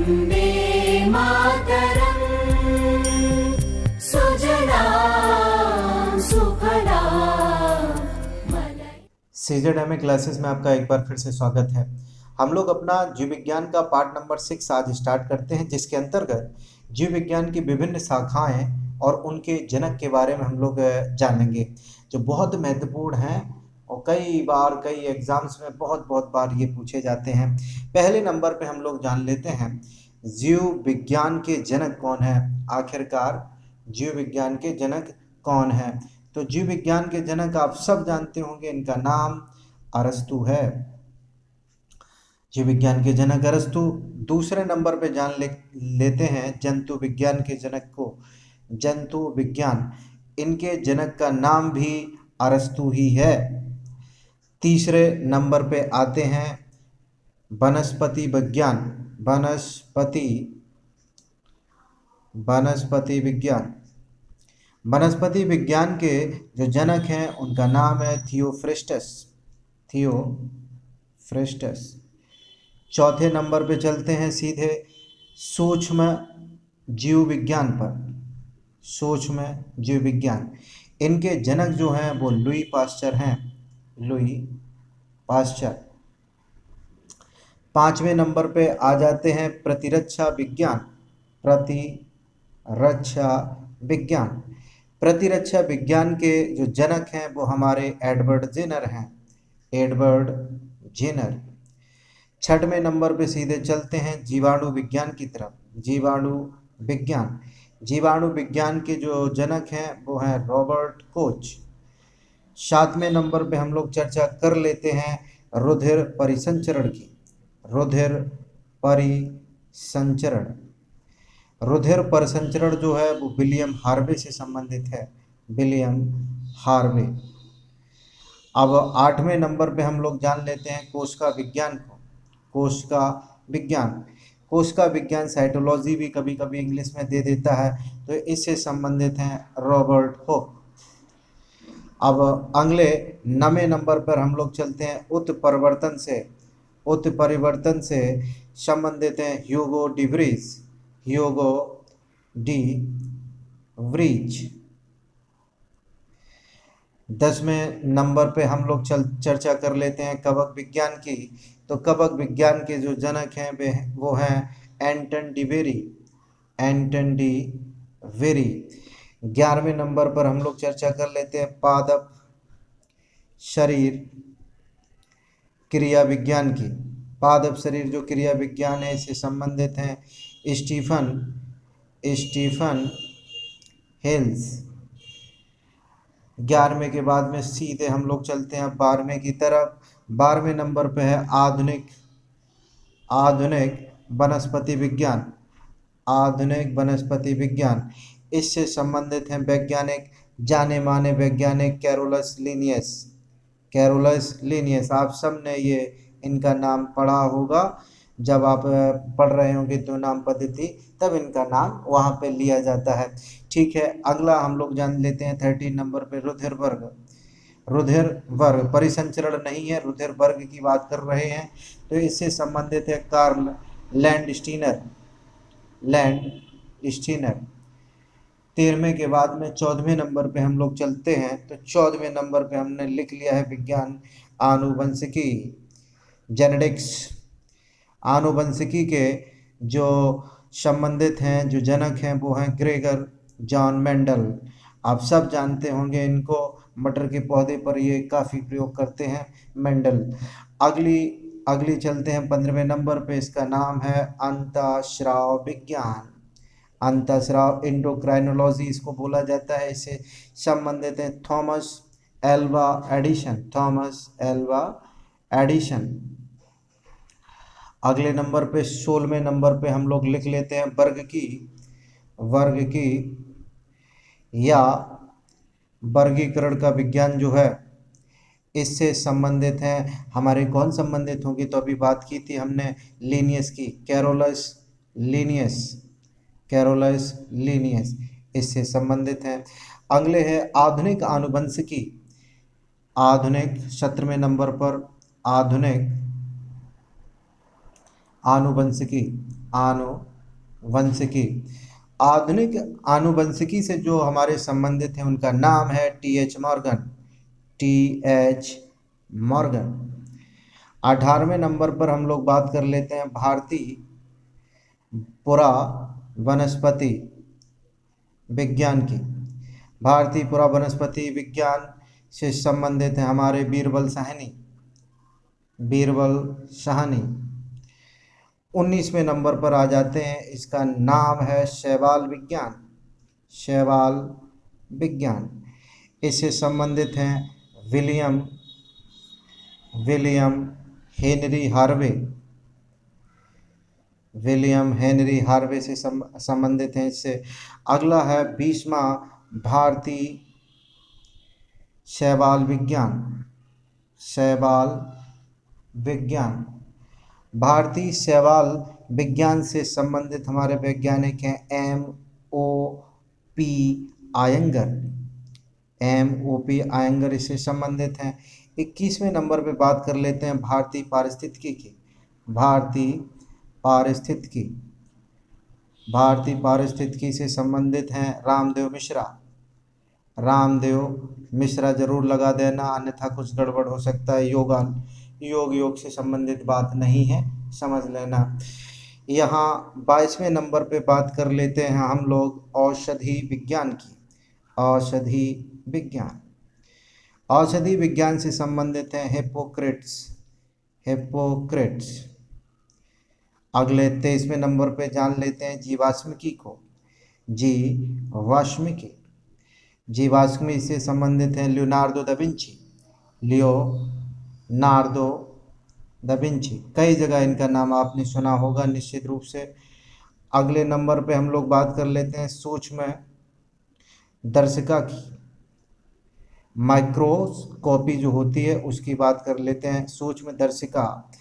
वन्दे मातरम् सुजलां सुफलां CZMA classes में आपका एक बार फिर से स्वागत है। हम लोग अपना जीव विज्ञान का पार्ट नंबर 6 आज स्टार्ट करते हैं, जिसके अंतर्गत जीव विज्ञान की विभिन्न शाखाएं और उनके जनक के बारे में हम लोग जानेंगे, जो बहुत महत्वपूर्ण हैं और कई एग्जाम्स में बहुत बार ये पूछे जाते हैं। पहले नंबर पे हम लोग जान लेते हैं जीव विज्ञान के जनक कौन है। आखिरकार जीव विज्ञान के जनक कौन है? तो जीव विज्ञान के जनक आप सब जानते होंगे, इनका नाम अरस्तु है। जीव विज्ञान के जनक अरस्तु। दूसरे नंबर पे लेते हैं जंतु विज्ञान के जनक को। जंतु विज्ञान, इनके जनक का नाम भी अरस्तु ही है। तीसरे नंबर पे आते हैं वनस्पति विज्ञान। वनस्पति विज्ञान। वनस्पति विज्ञान के जो जनक हैं उनका नाम है थियोफ्रिस्टस। चौथे नंबर पे चलते हैं सीधे सूक्ष्म जीव विज्ञान पर। सूक्ष्म जीव विज्ञान, इनके जनक जो हैं वो लुई पास्चर हैं। Louis Pasteur. पांचवें नंबर पे आ जाते हैं प्रतिरक्षा विज्ञान। प्रतिरक्षा विज्ञान के जो जनक हैं वो हमारे एडवर्ड जेनर। छठवें नंबर पे सीधे चलते हैं जीवाणु विज्ञान की तरफ। जीवाणु विज्ञान के जो जनक हैं वो हैं रॉबर्ट कोच। सातवें नंबर पे हम लोग चर्चा कर लेते हैं रुधिर परिसंचरण की। रुधिर परिसंचरण जो है वो विलियम हार्वे से संबंधित है। अब आठवें नंबर पे हम लोग जान लेते हैं कोशिका विज्ञान को। कोशिका विज्ञान साइटोलॉजी भी कभी कभी इंग्लिश में दे देता है, तो इससे संबंधित हैं रॉबर्ट हुक। अब अगले 9वें नंबर पर हम लोग चलते हैं उत्परिवर्तन से संबंधित हैं ह्यूगो डी व्रीज। 10वें नंबर पे हम लोग चर्चा कर लेते हैं कवक विज्ञान की। तो कवक विज्ञान के जो जनक हैं वो हैं एंटन डी वेरी। 11वें नंबर पर हम लोग चर्चा कर लेते हैं पादप शरीर क्रिया विज्ञान की। पादप शरीर जो क्रिया विज्ञान है इससे संबंधित हैं स्टीफन हेल्स। 11वें के बाद में सीधे हम लोग चलते हैं 12वें की तरफ। 12वें नंबर पे है आधुनिक वनस्पति विज्ञान। इससे संबंधित हैं जाने माने वैज्ञानिक कैरोलस लीनियस। आप सब ने ये इनका नाम पढ़ा होगा, जब आप पढ़ रहे होंगे तो नाम पद्धति, तब इनका नाम वहाँ पे लिया जाता है। ठीक है, अगला हम लोग जान लेते हैं 13 नंबर पे रुधिर वर्ग। परिसंचरण नहीं है, रुधिर वर्ग की बात कर रहे हैं, तो इससे संबंधित है कार्ल लैंडस्टीनर। 13वें के बाद में 14वें नंबर पे हम लोग चलते हैं, तो 14वें नंबर पे हमने लिख लिया है विज्ञान आनुवंशिकी, जेनेटिक्स। आनुवंशिकी के जो संबंधित हैं, जो जनक हैं वो हैं ग्रेगर जॉन मेंडल। आप सब जानते होंगे इनको, मटर के पौधे पर ये काफ़ी प्रयोग करते हैं मेंडल। अगली चलते हैं 15वें नंबर पे, इसका नाम है अंतःस्राव विज्ञान। अंतःस्राव एंडोक्राइनोलॉजी इसको बोला जाता है। इससे संबंधित है थॉमस एल्वा एडिशन। अगले नंबर पे 16वें नंबर पे हम लोग लिख लेते हैं वर्ग की या वर्गीकरण का विज्ञान जो है, इससे संबंधित हैं हमारे कौन संबंधित होंगी, तो अभी बात की थी हमने लीनियस की, कैरोलस लीनियस इससे संबंधित हैं। अगले है आधुनिक आनुवंशिकी। 17वें नंबर पर आनुवंशिकी, आनुवंशिकी। आधुनिक आनुवंशिकी से जो हमारे संबंधित हैं उनका नाम है टी.एच. Morgan, T H. मॉर्गन। 18वें नंबर पर हम लोग बात कर लेते हैं भारतीय पुरा वनस्पति विज्ञान की। भारतीय पुरा वनस्पति विज्ञान से संबंधित हैं हमारे बीरबल साहनी, बीरबल साहनी। 19वें नंबर पर आ जाते हैं, इसका नाम है शैवाल विज्ञान, शैवाल विज्ञान। इससे संबंधित हैं William Henry Harvey, William Henry Harvey से संबंधित हैं इससे। अगला है 20वां भारतीय शैवाल विज्ञान, शैवाल विज्ञान। भारतीय शैवाल विज्ञान से संबंधित हमारे वैज्ञानिक हैं M.O.P. आयंगर, M.O.P. आयंगर इससे संबंधित हैं। 21वें नंबर पे बात कर लेते हैं भारतीय पारिस्थितिकी की, भारतीय पारिस्थितिकी। भारतीय पारिस्थितिकी से संबंधित हैं रामदेव मिश्रा, रामदेव मिश्रा जरूर लगा देना, अन्यथा कुछ गड़बड़ हो सकता है। योग से संबंधित बात नहीं है, समझ लेना। यहाँ 22वें नंबर पे बात कर लेते हैं हम लोग औषधि विज्ञान की, औषधि विज्ञान। औषधि विज्ञान से संबंधित हैं हिप्पोक्रेट्स, हिप्पोक्रेट्स। अगले 23वें नंबर पे जान लेते हैं जीवाश्मिकी को, जीवाश्मिकी। जीवाश्मी से संबंधित हैं Leonardo da Vinci, Leonardo da Vinci. कई जगह इनका नाम आपने सुना होगा निश्चित रूप से। अगले नंबर पे हम लोग बात कर लेते हैं सूक्ष्म दर्शिका की, माइक्रोस्कोपी जो होती है उसकी बात कर लेते हैं, सूक्ष्म दर्शिका।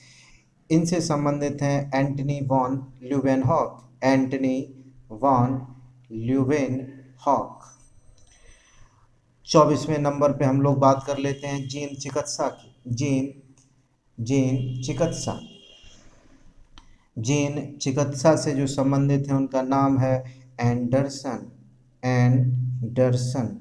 इनसे संबंधित हैं Antony van Leeuwenhoek, Antony van Leeuwenhoek. 24वें नंबर पे हम लोग बात कर लेते हैं जीन चिकित्सा की, जीन चिकित्सा। जीन चिकित्सा से जो संबंधित है उनका नाम है एंडरसन, एंडरसन।